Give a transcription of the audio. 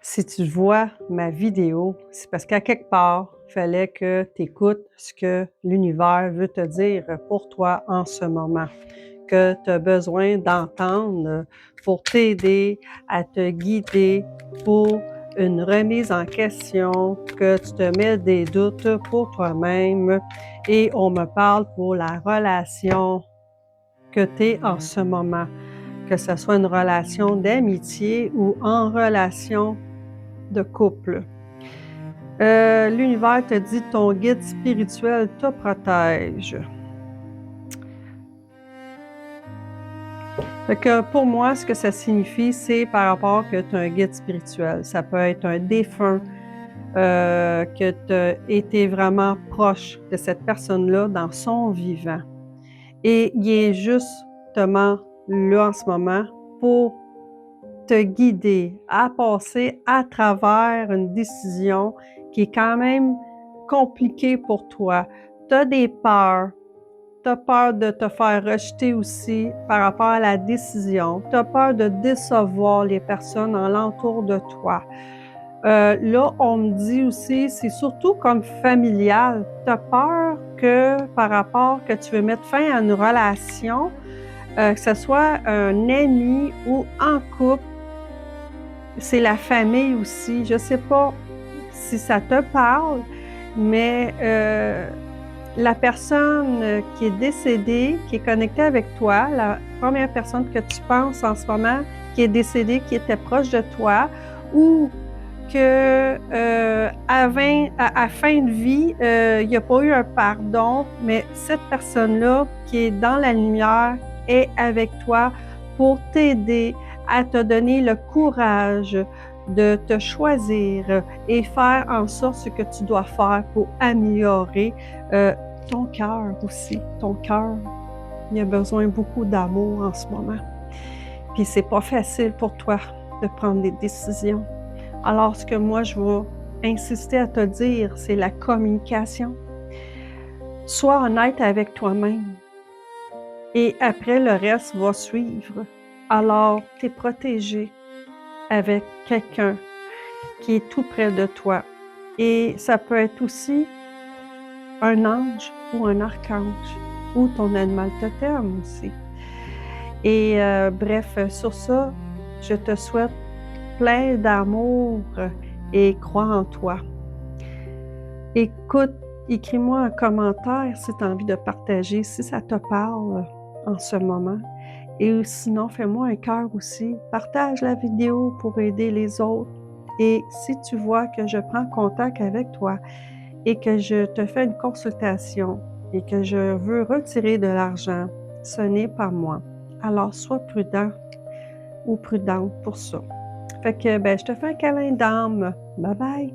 Si tu vois ma vidéo, c'est parce qu'à quelque part, il fallait que tu écoutes ce que l'univers veut te dire pour toi en ce moment, que tu as besoin d'entendre pour t'aider à te guider pour une remise en question, que tu te mets des doutes pour toi-même et on me parle pour la relation que tu es en ce moment, que ce soit une relation d'amitié ou en relation de couple. L'univers te dit ton guide spirituel te protège. Fait que pour moi, ce que ça signifie, c'est par rapport que tu as un guide spirituel. Ça peut être un défunt, que tu as été vraiment proche de cette personne-là dans son vivant. Et il est justement là en ce moment pour te guider à passer à travers une décision qui est quand même compliquée pour toi. Tu as des peurs. Tu as peur de te faire rejeter aussi par rapport à la décision. Tu as peur de décevoir les personnes alentour de toi. Là, on me dit aussi, c'est surtout comme familial. Tu as peur que par rapport que tu veux mettre fin à une relation, que ce soit un ami ou en couple, c'est la famille aussi. Je ne sais pas si ça te parle, mais la personne qui est décédée, qui est connectée avec toi, la première personne que tu penses en ce moment, qui est décédée, qui était proche de toi, ou que à fin de vie, il n'y a pas eu un pardon, mais cette personne-là qui est dans la lumière est avec toi pour t'aider à te donner le courage de te choisir et faire en sorte ce que tu dois faire pour améliorer ton cœur aussi. Ton cœur, il a besoin beaucoup d'amour en ce moment. Puis c'est pas facile pour toi de prendre des décisions. Alors, ce que moi, je vais insister à te dire, c'est la communication. Sois honnête avec toi-même et après, le reste va suivre. Alors, tu es protégé avec quelqu'un qui est tout près de toi. Et ça peut être aussi un ange ou un archange ou ton animal totem aussi. Et bref, sur ça, je te souhaite plein d'amour et crois en toi. Écoute, écris-moi un commentaire si tu as envie de partager, si ça te parle en ce moment. Et sinon, fais-moi un cœur aussi. Partage la vidéo pour aider les autres. Et si tu vois que je prends contact avec toi et que je te fais une consultation et que je veux retirer de l'argent, ce n'est pas moi. Alors, sois prudent ou prudente pour ça. Fait que, je te fais un câlin d'âme. Bye bye!